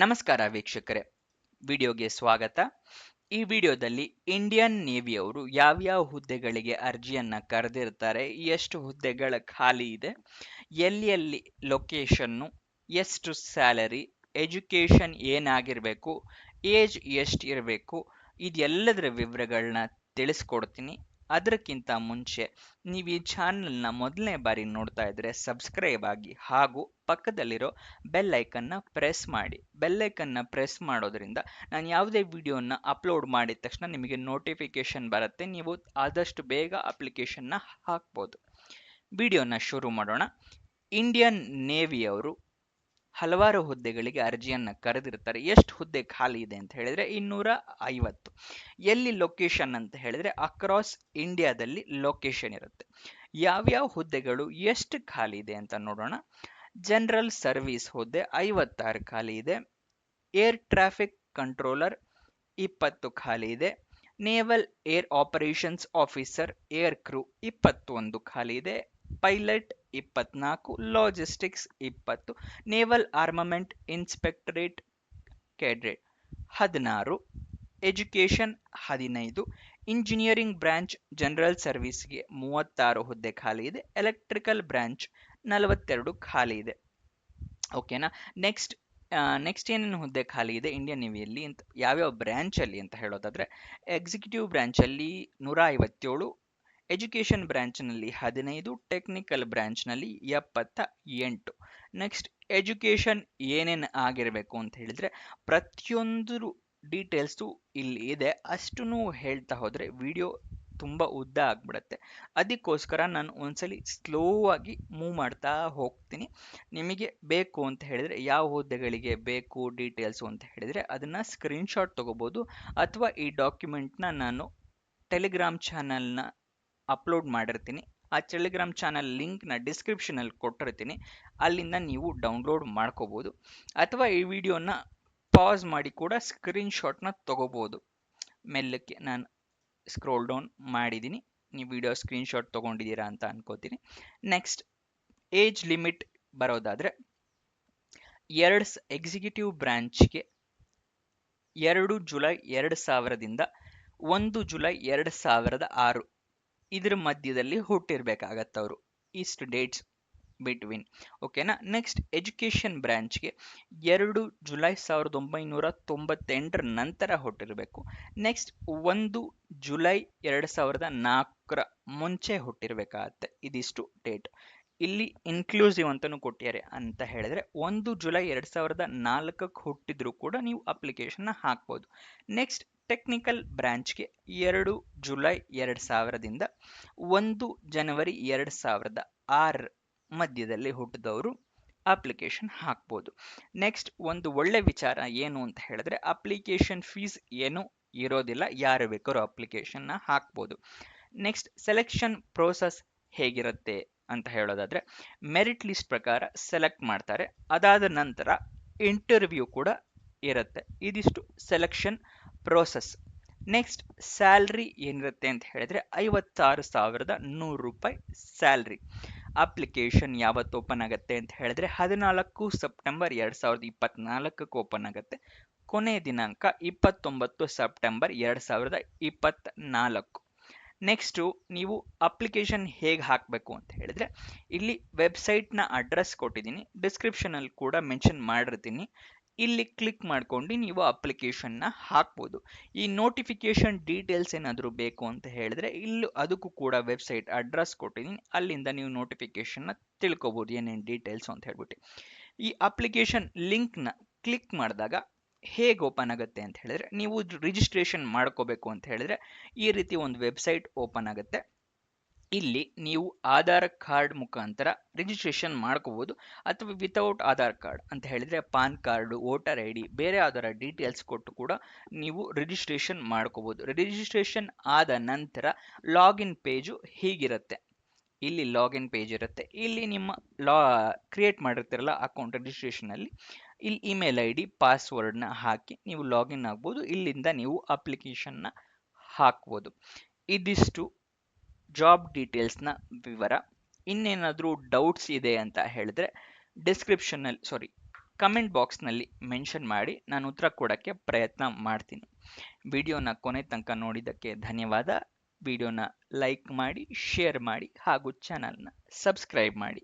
ನಮಸ್ಕಾರ ವೀಕ್ಷಕರೇ, ವಿಡಿಯೋಗೆ ಸ್ವಾಗತ. ಈ ವಿಡಿಯೋದಲ್ಲಿ ಇಂಡಿಯನ್ ನೇವಿಯವರು ಯಾವ್ಯಾವ ಹುದ್ದೆಗಳಿಗೆ ಅರ್ಜಿಯನ್ನ ಕರೆದಿರ್ತಾರೆ, ಎಷ್ಟು ಹುದ್ದೆಗಳ ಖಾಲಿ ಇದೆ, ಎಲ್ಲಿ ಲೊಕೇಶನ್ನು, ಎಷ್ಟು ಸ್ಯಾಲರಿ, ಎಜುಕೇಷನ್ ಏನಾಗಿರಬೇಕು, ಏಜ್ ಎಷ್ಟು ಇರಬೇಕು, ಇದೆಲ್ಲದರ ವಿವರಗಳನ್ನ ತಿಳಿಸ್ಕೊಡ್ತೀನಿ. ಅದಕ್ಕಿಂತ ಮುಂಚೆ ನೀವು ಈ ಚಾನಲ್ನ ಮೊದಲನೇ ಬಾರಿ ನೋಡ್ತಾ ಇದ್ರೆ ಸಬ್ಸ್ಕ್ರೈಬ್ ಆಗಿ ಹಾಗೂ ಪಕ್ಕದಲ್ಲಿರೋ ಬೆಲ್ ಐಕನ್ನ ಪ್ರೆಸ್ ಮಾಡಿ. ಬೆಲ್ ಐಕನ್ನ ಪ್ರೆಸ್ ಮಾಡೋದ್ರಿಂದ ನಾನು ಯಾವುದೇ ವಿಡಿಯೋನ ಅಪ್ಲೋಡ್ ಮಾಡಿದ ತಕ್ಷಣ ನಿಮಗೆ ನೋಟಿಫಿಕೇಶನ್ ಬರುತ್ತೆ. ನೀವು ಆದಷ್ಟು ಬೇಗ ಅಪ್ಲಿಕೇಶನ್ನ ಹಾಕ್ಬೋದು. ವಿಡಿಯೋನ ಶುರು ಮಾಡೋಣ. ಇಂಡಿಯನ್ ನೇವಿಯವರು ಹಲವಾರು ಹುದ್ದೆಗಳಿಗೆ ಅರ್ಜಿಯನ್ನ ಕರೆದಿರ್ತಾರೆ. ಎಷ್ಟು ಹುದ್ದೆ ಖಾಲಿ ಇದೆ ಅಂತ ಹೇಳಿದ್ರೆ 250. ಎಲ್ಲಿ ಲೊಕೇಶನ್ ಅಂತ ಹೇಳಿದ್ರೆ ಅಕ್ರಾಸ್ ಇಂಡಿಯಾದಲ್ಲಿ ಲೊಕೇಶನ್ ಇರುತ್ತೆ. ಯಾವ್ಯಾವ ಹುದ್ದೆಗಳು ಎಷ್ಟು ಖಾಲಿ ಇದೆ ಅಂತ ನೋಡೋಣ. ಜನರಲ್ ಸರ್ವಿಸ್ ಹುದ್ದೆ 56 ಖಾಲಿ ಇದೆ. ಏರ್ ಟ್ರಾಫಿಕ್ ಕಂಟ್ರೋಲರ್ 20 ಖಾಲಿ ಇದೆ. Naval air operations officer air crew 21 ಖಾಲಿ ಇದೆ. Pilot 24, logistics 20, naval armament inspectorate cadet 16, education 15, engineering branch general ಸರ್ವಿಸ್ಗೆ 36 ಹುದ್ದೆ ಖಾಲಿ ಇದೆ. ಎಲೆಕ್ಟ್ರಿಕಲ್ ಬ್ರಾಂಚ್ 42 ಖಾಲಿ ಇದೆ. ಓಕೆನಾ. ನೆಕ್ಸ್ಟ್ ಏನೇನು ಹುದ್ದೆ ಖಾಲಿ ಇದೆ ಇಂಡಿಯನ್ ನೇವಿಯಲ್ಲಿ ಅಂತ ಯಾವ್ಯಾವ ಬ್ರಾಂಚ್ ಅಲ್ಲಿ ಅಂತ ಹೇಳೋದಾದ್ರೆ, ಎಕ್ಸಿಕ್ಯೂಟಿವ್ ಬ್ರಾಂಚ್ ಅಲ್ಲಿ 157, ಎಜುಕೇಷನ್ ಬ್ರಾಂಚ್ ನಲ್ಲಿ 15, ಟೆಕ್ನಿಕಲ್ ಬ್ರಾಂಚ್ ನಲ್ಲಿ 78. ನೆಕ್ಸ್ಟ್ ಎಜುಕೇಷನ್ ಏನೇನು ಆಗಿರಬೇಕು ಅಂತ ಹೇಳಿದ್ರೆ ಪ್ರತಿಯೊಂದು ಡೀಟೇಲ್ಸು ಇಲ್ಲಿ ಇದೆ. ಅಷ್ಟನ್ನು ಹೇಳ್ತಾ ಹೋದ್ರೆ ವಿಡಿಯೋ ತುಂಬಾ ಉದ್ದ ಆಗ್ಬಿಡತ್ತೆ. ಅದಕ್ಕೋಸ್ಕರ ನಾನು ಒಂದ್ಸಲಿ ಸ್ಲೋ ಆಗಿ ಮೂವ್ ಮಾಡ್ತಾ ಹೋಗ್ತೀನಿ. ನಿಮಗೆ ಬೇಕು ಅಂತ ಹೇಳಿದ್ರೆ ಯಾವ ಹುದ್ದೆಗಳಿಗೆ ಬೇಕು ಡೀಟೇಲ್ಸು ಅಂತ ಹೇಳಿದ್ರೆ ಅದನ್ನ ಸ್ಕ್ರೀನ್ಶಾಟ್ ತಗೋಬಹುದು, ಅಥವಾ ಈ ಡಾಕ್ಯುಮೆಂಟ್ನ ನಾನು ಟೆಲಿಗ್ರಾಮ್ ಚಾನಲ್ನ ಅಪ್ಲೋಡ್ ಮಾಡಿರ್ತೀನಿ. ಆ ಟೆಲಿಗ್ರಾಮ್ ಚಾನಲ್ ಲಿಂಕ್ನ ಡಿಸ್ಕ್ರಿಪ್ಷನಲ್ಲಿ ಕೊಟ್ಟಿರ್ತೀನಿ. ಅಲ್ಲಿಂದ ನೀವು ಡೌನ್ಲೋಡ್ ಮಾಡ್ಕೋಬಹುದು, ಅಥವಾ ಈ ವಿಡಿಯೋನ ಪಾಸ್ ಮಾಡಿ ಕೂಡ ಸ್ಕ್ರೀನ್ಶಾಟ್ನ ತಗೋಬಹುದು. ಮೆಲ್ಲಕ್ಕೆ ನಾನು ಸ್ಕ್ರೋಲ್ ಡೌನ್ ಮಾಡಿದ್ದೀನಿ. ನೀವು ವಿಡಿಯೋ ಸ್ಕ್ರೀನ್ಶಾಟ್ ತಗೊಂಡಿದ್ದೀರಾ ಅಂತ ಅನ್ಕೋತೀನಿ. ನೆಕ್ಸ್ಟ್ ಏಜ್ ಲಿಮಿಟ್ ಬರೋದಾದ್ರೆ, ಎಕ್ಸಿಕ್ಯೂಟಿವ್ ಬ್ರಾಂಚ್ಗೆ 2 ಜುಲೈ 2000ದಿಂದ 1 ಜುಲೈ 2006 ಇದ್ರ ಮಧ್ಯದಲ್ಲಿ ಹುಟ್ಟಿರ್ಬೇಕಾಗತ್ತವರು. ಇಷ್ಟು ಡೇಟ್ಸ್ ಬಿಟ್ವೀನ್. ಓಕೆನಾ. ನೆಕ್ಸ್ಟ್ ಎಜುಕೇಷನ್ ಬ್ರಾಂಚ್ಗೆ 2 ಜುಲೈ 1998 ನಂತರ ಹುಟ್ಟಿರಬೇಕು. ನೆಕ್ಸ್ಟ್ 1 ಜುಲೈ 2004 ಮುಂಚೆ ಹುಟ್ಟಿರ್ಬೇಕಾಗತ್ತೆ. ಇದಿಷ್ಟು ಡೇಟ್ ಇಲ್ಲಿ ಇನ್ಕ್ಲೂಸಿವ್ ಅಂತಾನು ಕೊಟ್ಟಿದ್ದಾರೆ. ಅಂತ ಹೇಳಿದ್ರೆ 1 ಜುಲೈ 2004 ಹುಟ್ಟಿದ್ರು ಕೂಡ ನೀವು ಅಪ್ಲಿಕೇಶನ್ ಹಾಕ್ಬೋದು. ನೆಕ್ಸ್ಟ್ ಟೆಕ್ನಿಕಲ್ ಬ್ರಾಂಚ್ಗೆ 2 ಜುಲೈ 2000ದಿಂದ 1 ಜನವರಿ 2006 ಮಧ್ಯದಲ್ಲಿ ಹುಟ್ಟಿದವರು ಅಪ್ಲಿಕೇಶನ್ ಹಾಕ್ಬೋದು. ನೆಕ್ಸ್ಟ್ ಒಂದು ಒಳ್ಳೆ ವಿಚಾರ ಏನು ಅಂತ ಹೇಳಿದ್ರೆ ಅಪ್ಲಿಕೇಶನ್ ಫೀಸ್ ಏನು ಇರೋದಿಲ್ಲ, ಯಾರು ಬೇಕಾದ್ರೂ ಅಪ್ಲಿಕೇಶನ್ ಹಾಕ್ಬೋದು. ನೆಕ್ಸ್ಟ್ ಸೆಲೆಕ್ಷನ್ ಪ್ರೋಸೆಸ್ ಹೇಗಿರುತ್ತೆ ಅಂತ ಹೇಳೋದಾದ್ರೆ, ಮೆರಿಟ್ ಲಿಸ್ಟ್ ಪ್ರಕಾರ ಸೆಲೆಕ್ಟ್ ಮಾಡ್ತಾರೆ. ಅದಾದ ನಂತರ ಇಂಟರ್ವ್ಯೂ ಕೂಡ ಇರುತ್ತೆ. ಇದಿಷ್ಟು ಸೆಲೆಕ್ಷನ್ ಪ್ರೋಸೆಸ್. ನೆಕ್ಸ್ಟ್ ಸ್ಯಾಲ್ರಿ ಏನಿರುತ್ತೆ ಅಂತ ಹೇಳಿದ್ರೆ 56,100 ರೂಪಾಯಿ ಸ್ಯಾಲ್ರಿ. ಅಪ್ಲಿಕೇಶನ್ ಯಾವತ್ತು ಓಪನ್ ಆಗುತ್ತೆ ಅಂತ ಹೇಳಿದ್ರೆ 14 ಸೆಪ್ಟೆಂಬರ್ 2024 ಓಪನ್ ಆಗುತ್ತೆ. ಕೊನೆಯ ದಿನಾಂಕ 29 ಸೆಪ್ಟೆಂಬರ್ 2024. ನೆಕ್ಸ್ಟು ನೀವು ಅಪ್ಲಿಕೇಶನ್ ಹೇಗೆ ಹಾಕಬೇಕು ಅಂತ ಹೇಳಿದ್ರೆ, ಇಲ್ಲಿ ವೆಬ್ಸೈಟ್ನ ಅಡ್ರೆಸ್ ಕೊಟ್ಟಿದ್ದೀನಿ, ಡಿಸ್ಕ್ರಿಪ್ಷನಲ್ಲಿ ಕೂಡ ಮೆನ್ಷನ್ ಮಾಡಿರ್ತೀನಿ. ಇಲ್ಲಿ ಕ್ಲಿಕ್ ಮಾಡ್ಕೊಂಡು ನೀವು ಅಪ್ಲಿಕೇಶನ್ನ ಹಾಕ್ಬೋದು. ಈ ನೋಟಿಫಿಕೇಶನ್ ಡೀಟೇಲ್ಸ್ ಏನಾದರೂ ಬೇಕು ಅಂತ ಹೇಳಿದ್ರೆ ಇಲ್ಲಿ ಅದಕ್ಕೂ ಕೂಡ ವೆಬ್ಸೈಟ್ ಅಡ್ರೆಸ್ ಕೊಟ್ಟಿದ್ದೀನಿ, ಅಲ್ಲಿಂದ ನೀವು ನೋಟಿಫಿಕೇಶನ್ನ ತಿಳ್ಕೊಬೋದು ಏನೇನು ಡೀಟೇಲ್ಸ್ ಅಂತ ಹೇಳ್ಬಿಟ್ಟು. ಈ ಅಪ್ಲಿಕೇಶನ್ ಲಿಂಕ್ನ ಕ್ಲಿಕ್ ಮಾಡಿದಾಗ ಹೇಗೆ ಓಪನ್ ಆಗುತ್ತೆ ಅಂತ ಹೇಳಿದ್ರೆ, ನೀವು ರಿಜಿಸ್ಟ್ರೇಷನ್ ಮಾಡ್ಕೋಬೇಕು ಅಂತ ಹೇಳಿದ್ರೆ ಈ ರೀತಿ ಒಂದು ವೆಬ್ಸೈಟ್ ಓಪನ್ ಆಗುತ್ತೆ. ಇಲ್ಲಿ ನೀವು ಆಧಾರ್ ಕಾರ್ಡ್ ಮುಖಾಂತರ ರಿಜಿಸ್ಟ್ರೇಷನ್ ಮಾಡ್ಕೋಬಹುದು, ಅಥವಾ ವಿತೌಟ್ ಆಧಾರ್ ಕಾರ್ಡ್ ಅಂತ ಹೇಳಿದ್ರೆ PAN card, voter I D, ಬೇರೆ ಯಾವ್ದಾರ ಡೀಟೇಲ್ಸ್ ಕೊಟ್ಟು ಕೂಡ ನೀವು ರಿಜಿಸ್ಟ್ರೇಷನ್ ಮಾಡ್ಕೋಬಹುದು. ರಿಜಿಸ್ಟ್ರೇಷನ್ ಆದ ನಂತರ ಲಾಗಿನ್ ಪೇಜು ಹೀಗಿರುತ್ತೆ. ಇಲ್ಲಿ ಲಾಗಿನ್ ಪೇಜ್ ಇರುತ್ತೆ. ಇಲ್ಲಿ ನಿಮ್ಮ ಕ್ರಿಯೇಟ್ ಮಾಡಿರ್ತೀರಲ್ಲ ಅಕೌಂಟ್ ರಿಜಿಸ್ಟ್ರೇಷನ್ ಅಲ್ಲಿ, ಇಲ್ಲಿ ಇಮೇಲ್ ಐ ಡಿ ಪಾಸ್ವರ್ಡ್ನ ಹಾಕಿ ನೀವು ಲಾಗಿನ್ ಆಗ್ಬೋದು. ಇಲ್ಲಿಂದ ನೀವು ಅಪ್ಲಿಕೇಶನ್ನ ಹಾಕ್ಬೋದು. ಇದಿಷ್ಟು ಜಾಬ್ ಡೀಟೇಲ್ಸ್ನ ವಿವರ. ಇನ್ನೇನಾದರೂ ಡೌಟ್ಸ್ ಇದೆ ಅಂತ ಹೇಳಿದ್ರೆ ಕಮೆಂಟ್ ಬಾಕ್ಸ್ನಲ್ಲಿ ಮೆನ್ಷನ್ ಮಾಡಿ ನಾನು ಉತ್ತರ ಕೊಡೋಕ್ಕೆ ಪ್ರಯತ್ನ ಮಾಡ್ತೀನಿ. ವಿಡಿಯೋನ ಕೊನೆ ತನಕ ನೋಡಿದ್ದಕ್ಕೆ ಧನ್ಯವಾದ. ವಿಡಿಯೋನ ಲೈಕ್ ಮಾಡಿ, ಶೇರ್ ಮಾಡಿ ಹಾಗೂ ಚಾನಲ್ನ ಸಬ್ಸ್ಕ್ರೈಬ್ ಮಾಡಿ.